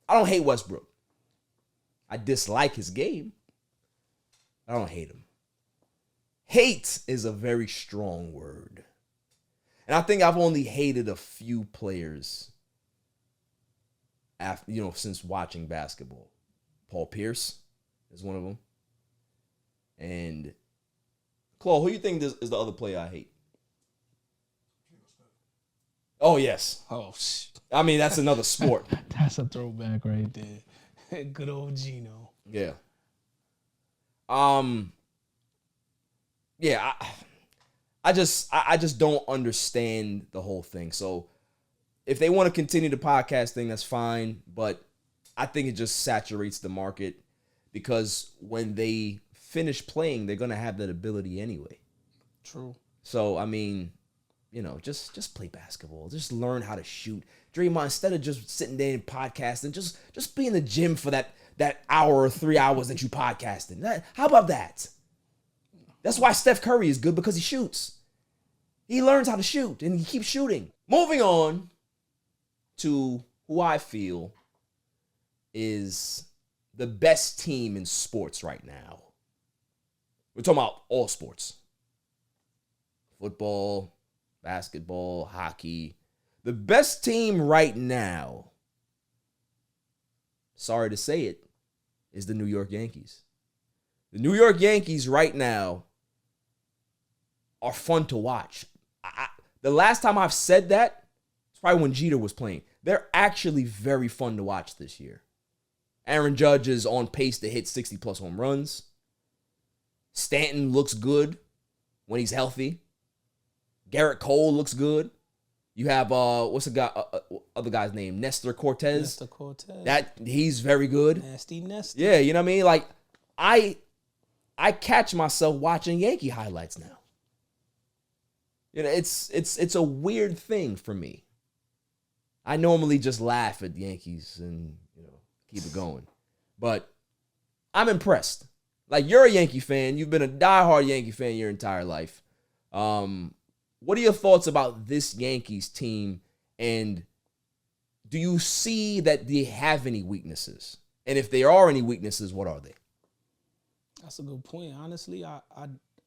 I don't hate Westbrook. I dislike his game. I don't hate him. Hate is a very strong word. And I think I've only hated a few players after, you know, since watching basketball. Paul Pierce is one of them. And Claude, who do you think is the other player I hate? Oh, yes. Oh, shit. I mean, that's another sport. That's a throwback right there. Good old Gino. Yeah. Yeah, I just don't understand the whole thing. So if they want to continue the podcast thing, that's fine. But I think it just saturates the market because when they finish playing, they're gonna have that ability anyway. True. So I mean, you know, just play basketball. Just learn how to shoot. Draymond, instead of just sitting there and podcasting, just be in the gym for that hour or 3 hours that you podcasting. How about that? That's why Steph Curry is good, because he shoots. He learns how to shoot and he keeps shooting. Moving on to who I feel is the best team in sports right now. We're talking about all sports. Football, basketball, hockey. The best team right now, sorry to say it, is the New York Yankees. The New York Yankees right now are fun to watch. The last time I've said that, it's probably when Jeter was playing. They're actually very fun to watch this year. Aaron Judge is on pace to hit 60-plus home runs. Stanton looks good when he's healthy. Garrett Cole looks good. You have, what's the guy, other guy's name? Nestor Cortez. Nestor Cortez. That, he's very good. Nasty Nestor. Yeah, you know what I mean? Like, I catch myself watching Yankee highlights now. You know, it's a weird thing for me. I normally just laugh at the Yankees and, you know, keep it going. But I'm impressed. Like, you're a Yankee fan. You've been a diehard Yankee fan your entire life. What are your thoughts about this Yankees team? And do you see that they have any weaknesses? And if there are any weaknesses, what are they? That's a good point.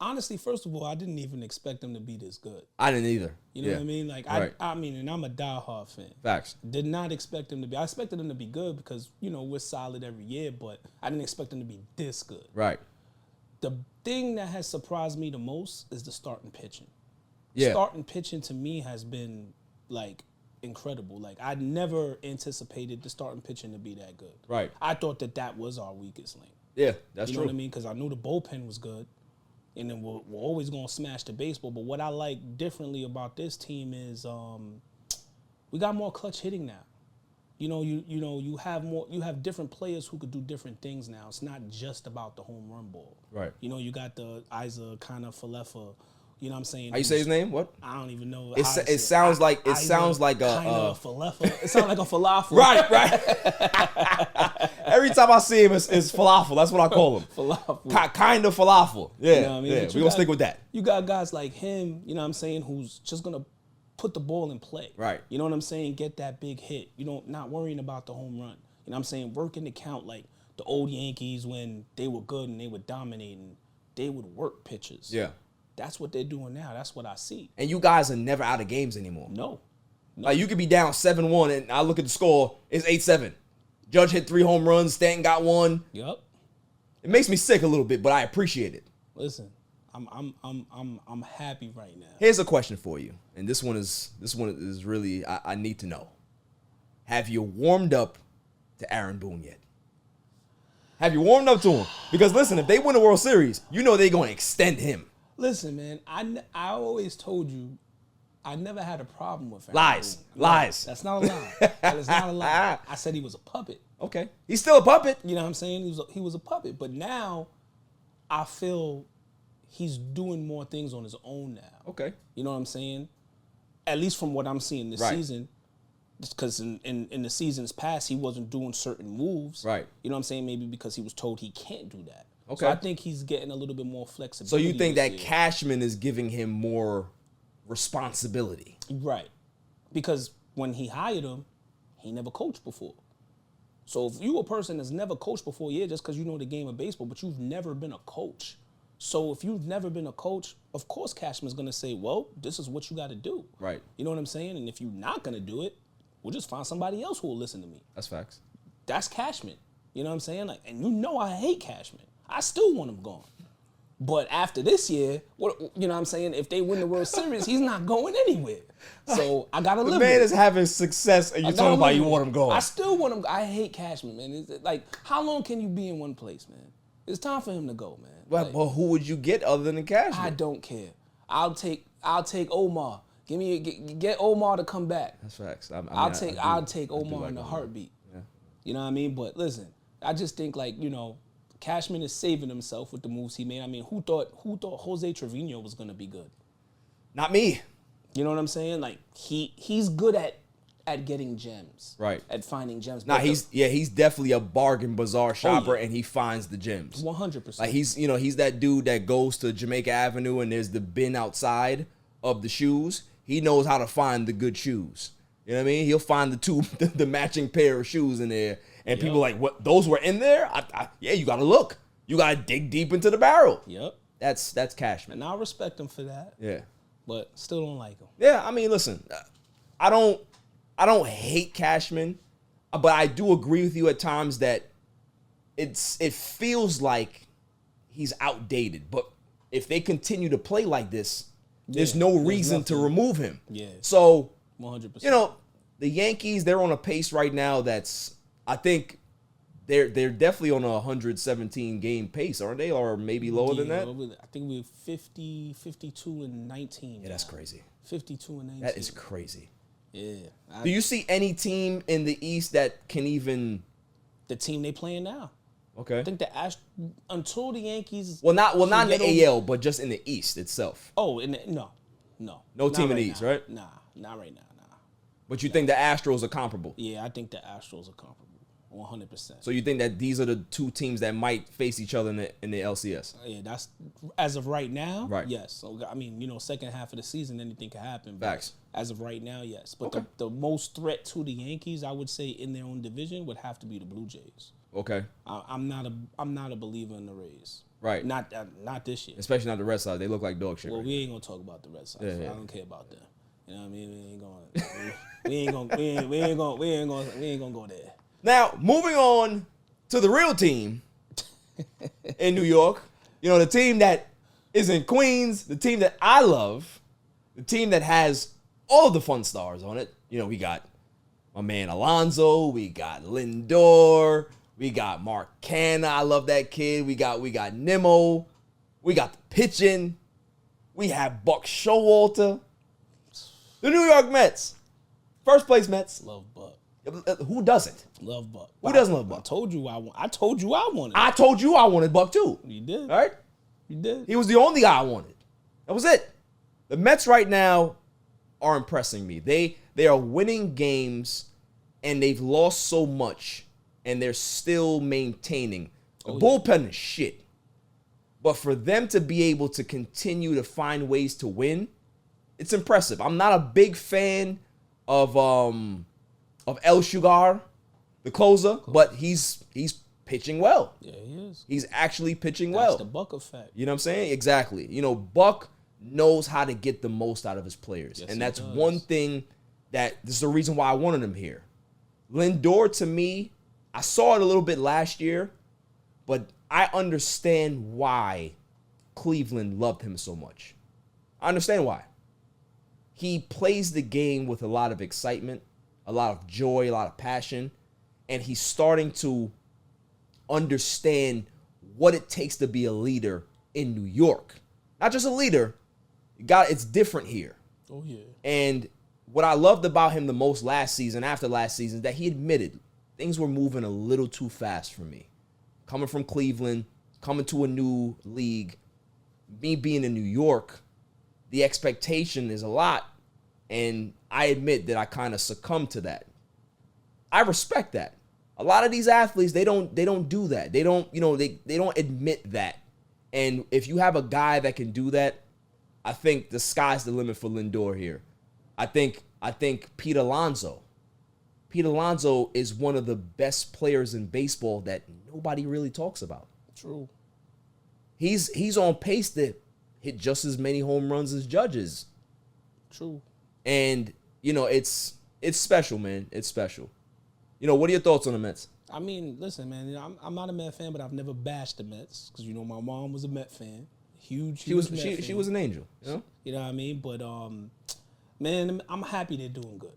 Honestly, first of all, I didn't even expect them to be this good. I didn't either. You know what I mean? Like, right. I mean, and I'm a diehard fan. Facts. Did not expect them to be. I expected them to be good because, you know, we're solid every year, but I didn't expect them to be this good. Right. The thing that has surprised me the most is the starting pitching. Yeah. Starting pitching to me has been, like, incredible. Like, I never anticipated the starting pitching to be that good. Right. I thought that was our weakest link. Yeah, that's You know true. what I mean? Because I knew the bullpen was good. And then we're always going to smash the baseball. But what I like differently about this team is we got more clutch hitting now. You have different players who could do different things now. It's not just about the home run ball. Right. You got the 𝐤𝐤𝐤. You know what I'm saying? How you say his name? What? I don't even know. It sounds like a falafel. It sounds like a falafel. right. Every time I see him, it's falafel. That's what I call him. Falafel. Kind of falafel. Yeah. You know what I mean? Yeah. We're gonna stick with that. You got guys like him. You know what I'm saying? Who's just gonna put the ball in play. Right. You know what I'm saying? Get that big hit. Not worrying about the home run. You know what I'm saying? Working the count like the old Yankees when they were good and they were dominating. They would work pitches. Yeah. That's what they're doing now. That's what I see. And you guys are never out of games anymore. No. Like you could be down 7-1 and I look at the score, it's 8-7. Judge hit 3 home runs, Stanton got 1. Yep. It makes me sick a little bit, but I appreciate it. Listen, I'm happy right now. Here's a question for you. And this one is really I need to know. Have you warmed up to Aaron Boone yet? Have you warmed up to him? Because listen, if they win the World Series, you know they're going to extend him. Listen, man, I always told you I never had a problem with Aaron Lies. Boone. Lies. That's not a lie. That is not a lie. I said he was a puppet. Okay. He's still a puppet. You know what I'm saying? He was a puppet. But now I feel he's doing more things on his own now. Okay. You know what I'm saying? At least from what I'm seeing this season. Because in the seasons past, he wasn't doing certain moves. Right. You know what I'm saying? Maybe because he was told he can't do that. Okay. So I think he's getting a little bit more So flexibility. you think that this year. Cashman is giving him more responsibility? Right. Because when he hired him, he never coached before. So if you a person that's never coached before, yeah, just because you know the game of baseball, but you've never been a coach. So if you've never been a coach, of course Cashman's going to say, well, this is what you got to do. Right. You know what I'm saying? And if you're not going to do it, we'll just find somebody else who will listen to me. That's facts. That's Cashman. You know what I'm saying? Like, and I hate Cashman. I still want him gone. But after this year, you know what I'm saying? If they win the World Series, he's not going anywhere. So I gotta live The with man it. is having success, and you're talking about you want him gone. I still want him. I hate Cashman, man. It's like, how long can you be in one place, man? It's time for him to go, man. But who would you get other than Cashman? I don't care. I'll take Omar. Get Omar to come back. That's facts. I'll take Omar in a heartbeat. Yeah. You know what I mean? But listen, I just think like, Cashman is saving himself with the moves he made. I mean, who thought 𝐥𝐤𝐤𝐿 was gonna be good? Not me. You know what I'm saying? Like he's good at getting gems. Right. At finding gems. Nah, he's definitely a bargain bazaar shopper, and he finds the gems. 100%. Like he's that dude that goes to Jamaica Avenue and there's the bin outside of the shoes. He knows how to find the good shoes. You know what I mean? He'll find the matching pair of shoes in there. And people like, what? Those were in there? Yeah, you got to look. You got to dig deep into the barrel. Yep. That's Cashman. And I respect him for that. Yeah. But still don't like him. Yeah, I mean, listen, I don't hate Cashman, but I do agree with you at times that it feels like he's outdated. But if they continue to play like this, there's no reason to remove him. Yeah. So, 100%. The Yankees, they're on a pace right now that's, I think, they're definitely on a 117 game pace, aren't they? Or maybe lower than that? I think we're 50, 52, and 19. Yeah, that's crazy. 52 and 19. That is crazy. Yeah. Do you see any team in the East that can even... The team they playing now. Okay. I think until the Yankees... Well, not in the AL, but just in the East itself. Oh, no. No team in the East, right? Nah, not right now, nah. But you think the Astros are comparable? Yeah, I think the Astros are comparable. 100%. So you think that these are the two teams that might face each other in the LCS? Yeah, that's as of right now. Right. Yes. So I mean, second half of the season, anything can happen. Facts. As of right now, yes. But Okay. the most threat to the Yankees, I would say, in their own division, would have to be the Blue Jays. Okay. I'm not a believer in the Rays. Right. Not this year. Especially not the Red Sox. They look like dog shit. Well, right we ain't gonna talk about the Red Sox. Yeah. I don't care about them. You know what I mean? We ain't gonna go there. Now, moving on to the real team in New York. The team that is in Queens, the team that I love, the team that has all the fun stars on it. We got my man Alonso, we got Lindor, We got Mark Canna. I love that kid. We got Nemo. We got the pitching. We have Buck Showalter. The New York Mets. First place Mets. Love Buck. Who doesn't? Love Buck. Who doesn't love Buck? I told you I wanted. I told you I wanted Buck too. You did. All right? You did. He was the only guy I wanted. That was it. The Mets right now are impressing me. They are winning games, and they've lost so much, and they're still maintaining. The bullpen is shit. But for them to be able to continue to find ways to win, it's impressive. I'm not a big fan of 𝐥𝐤𝐤, the closer, but he's pitching well. Yeah, he is. He's actually pitching well. That's the Buck effect. You know what I'm saying? Exactly. You know, Buck knows how to get the most out of his players. Yes, and that's he does. one thing this is the reason why I wanted him here. Lindor, to me, I saw it a little bit last year, but I understand why Cleveland loved him so much. I understand why. He plays the game with a lot of excitement, a lot of joy, a lot of passion, and he's starting to understand what it takes to be a leader in New York. Not just a leader, it's different here. Oh, yeah. And what I loved about him the most after last season, is that he admitted things were moving a little too fast for me. Coming from Cleveland, coming to a new league, me being in New York, the expectation is a lot, and I admit that I kind of succumbed to that. I respect that. A lot of these athletes, they don't do that. They don't admit that. And if you have a guy that can do that, I think the sky's the limit for Lindor here. I think Pete Alonso. Pete Alonso is one of the best players in baseball that nobody really talks about. True. He's on pace to hit just as many home runs as Judges. True. And, it's special, man. It's special. What are your thoughts on the Mets? I mean, listen, man, I'm not a Met fan, but I've never bashed the Mets because, my mom was a Met fan. Huge Met fan. She was an angel. You know what I mean? But, man, I'm happy they're doing good.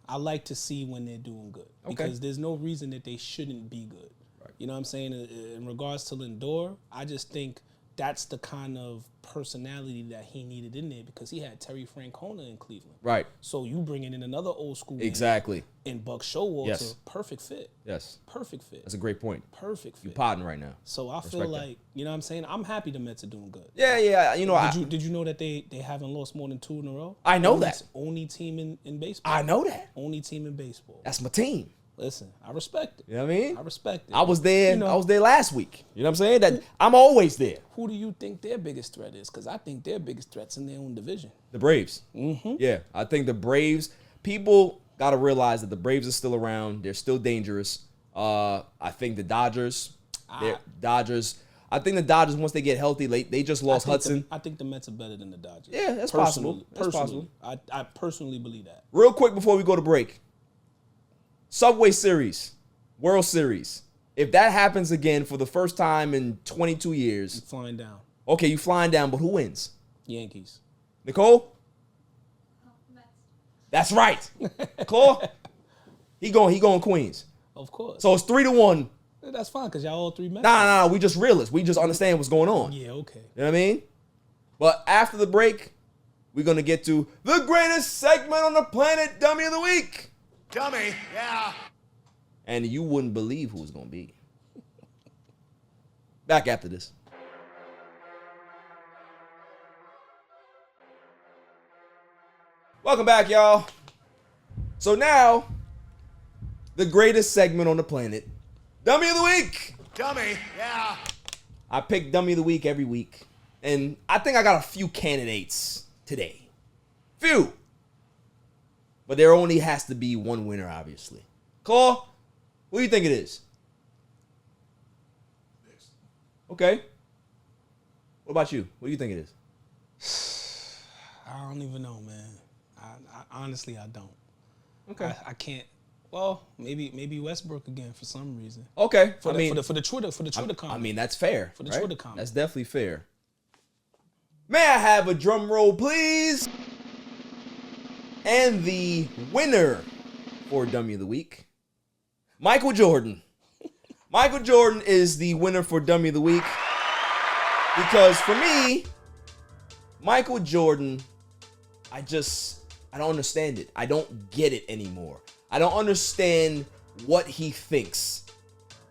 I like to see when they're doing good because there's no reason that they shouldn't be good. Right. You know what I'm saying? In regards to Lindor, I just think that's the kind of personality that he needed in there because he had Terry Francona in Cleveland. Right. So you bringing in another old school exactly in Buck Showalter, yes. Perfect fit. Yes. Perfect fit. That's a great point. Perfect fit. You're podding right now. So I feel like, you know what I'm saying? I'm happy the Mets are doing good. Yeah. Did you know that they haven't lost more than 2 in a row? I know that. Only team in baseball. I know that. Only team in baseball. That's my team. Listen, I respect it. You know what I mean? I respect it. I was there. I was there last week. You know what I'm saying? I'm always there. Who do you think their biggest threat is? Because I think their biggest threat's in their own division. The Braves. Mm-hmm. Yeah, I think the Braves. People got to realize that the Braves are still around. They're still dangerous. I think the Dodgers. I think the Dodgers, once they get healthy, they just lost Hudson. I think the Mets are better than the Dodgers. Yeah, that's possible. That's possible. I personally believe that. Real quick before we go to break. Subway Series, World Series. If that happens again for the first time in 22 years. I'm flying down. Okay, you flying down, but who wins? Yankees. Nicole? Mets. That's right. Claw? He going Queens. Of course. So it's 3-1. That's fine, because y'all all 3 Mets. Nah. We just realists. We just understand what's going on. Yeah, okay. You know what I mean? But after the break, we're going to get to the greatest segment on the planet, Dummy of the Week. Dummy, yeah. And you wouldn't believe who it's going to be. Back after this. Welcome back, y'all. So now, the greatest segment on the planet, Dummy of the Week. Dummy, yeah. I pick Dummy of the Week every week. And I think I got a few candidates today. Few. But there only has to be one winner, obviously. Claw, who do you think it is? Knicks. Okay. What about you? What do you think it is? I don't even know, man. I honestly, I don't. Okay. I can't. Well, maybe Westbrook again for some reason. Okay. For the Twitter comment. I mean, that's fair. For the right? Twitter comment. That's definitely fair. May I have a drum roll, please? And the winner for Dummy of the Week, Michael Jordan. Michael Jordan is the winner for Dummy of the Week because for me, Michael Jordan, I don't understand it. I don't get it anymore. I don't understand what he thinks.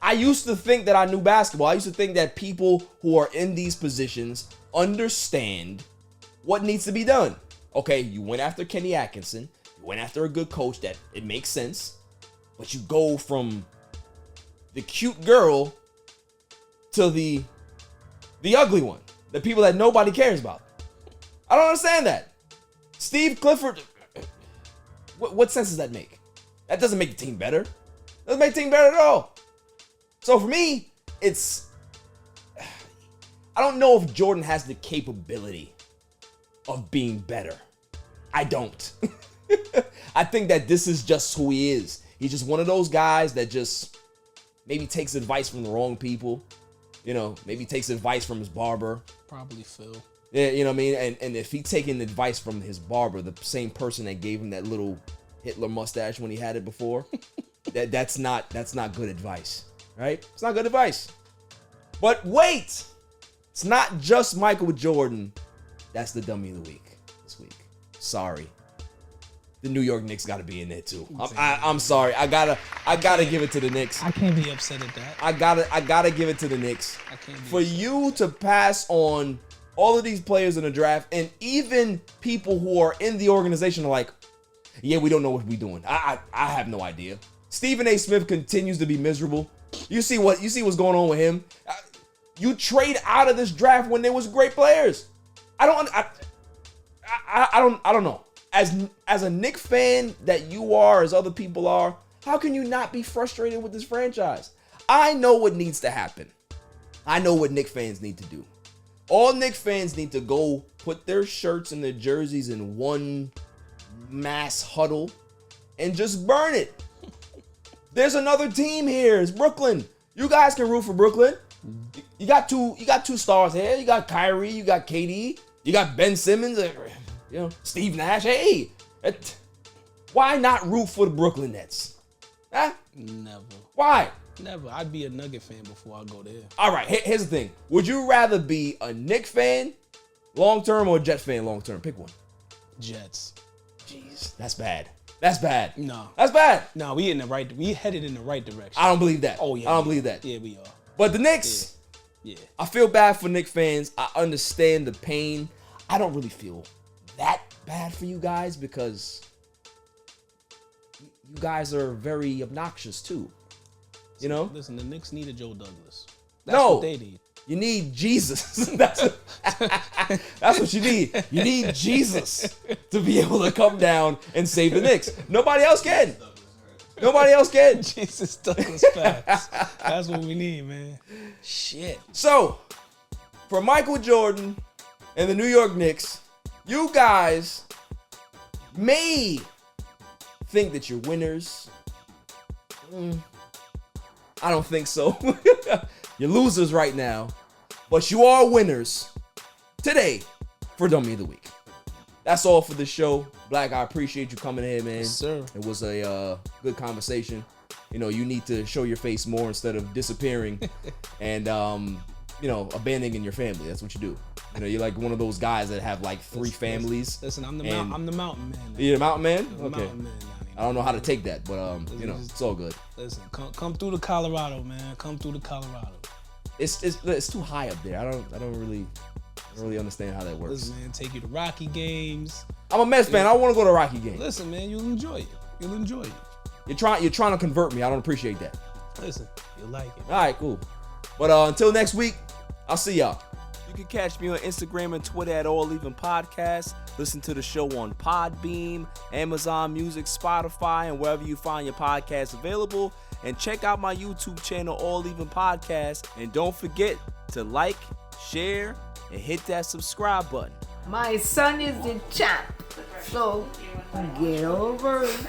I used to think that I knew basketball. I used to think that people who are in these positions understand what needs to be done. Okay, you went after Kenny Atkinson. You went after a good coach that it makes sense. But you go from the cute girl to the ugly one. The people that nobody cares about. I don't understand that. Steve Clifford, what sense does that make? That doesn't make the team better. Doesn't make the team better at all. So for me, I don't know if Jordan has the capability of being better. I don't. I think that this is just who he is. He's just one of those guys that just maybe takes advice from the wrong people. You know, maybe takes advice from his barber. Probably Phil. Yeah, you know what I mean? And if he taking advice from his barber, the same person that gave him that little Hitler mustache when he had it before, that's not good advice. Right? It's not good advice. But wait! It's not just Michael Jordan. That's the Dummy of the Week this week. Sorry. The New York Knicks got to be in there too. I'm sorry. I gotta give it to the Knicks. I can't be upset at that. I gotta give it to the Knicks. I can't be For upset. you to pass on all of these players in the draft, and even people who are in the organization are like, yeah, we don't know what we're doing. I have no idea. Stephen A. Smith continues to be miserable. You see what's going on with him. You trade out of this draft when there was great players. I don't know. As a Knicks fan that you are, as other people are, how can you not be frustrated with this franchise? I know what needs to happen. I know what Knicks fans need to do. All Knicks fans need to go put their shirts and their jerseys in one mass huddle and just burn it. There's another team here. It's Brooklyn. You guys can root for Brooklyn. You got two stars here. You got Kyrie. You got KD. You got Ben Simmons. You know, Steve Nash. Hey, why not root for the Brooklyn Nets? Huh? Never. Why? Never. I'd be a Nugget fan before I go there. All right. Here's the thing. Would you rather be a Knicks fan long term or a Jets fan long term? Pick one. Jets. Jeez, that's bad. That's bad. No. That's bad. No, we headed in the right direction. I don't believe that. Oh yeah. I don't believe that. Yeah, we are. But the Knicks, Yeah. I feel bad for Knicks fans. I understand the pain. I don't really feel that bad for you guys because you guys are very obnoxious too. You know? Listen, the Knicks need a Joe Douglas. That's No. what they need. You need Jesus. That's what you need. You need Jesus to be able to come down and save the Knicks. Nobody else can. Nobody else can. Jesus Douglas facts. That's what we need, man. Shit. So, for Michael Jordan and the New York Knicks, you guys may think that you're winners. I don't think so. You're losers right now, but you are winners today for Dummy of the Week. That's all for the show. Black, I appreciate you coming in, man. Yes, sir. It was a good conversation. You know, you need to show your face more instead of disappearing and, you know, abandoning your family. That's what you do. You know, you're like one of those guys that have like three families. Listen, I'm the mountain man. You're the mountain man? I'm the Okay. mountain man. I don't know how to take that, but, you know, it's all good. Listen, come through to Colorado, man. Come through to Colorado. It's too high up there. I don't really understand how that works. Listen, man, take you to Rocky games. I'm a Mets fan. I want to go to Rocky games. Listen, man, you'll enjoy it. You'll enjoy it. You're trying to convert me. I don't appreciate that. Listen, you'll like it. All right, cool. But until next week, I'll see y'all. You can catch me on Instagram and Twitter at All Even Podcast. Listen to the show on Podbeam, Amazon Music, Spotify, and wherever you find your podcasts available. And check out my YouTube channel, All Even Podcast. And don't forget to like, share, and hit that subscribe button. My son is the champ, so get over it.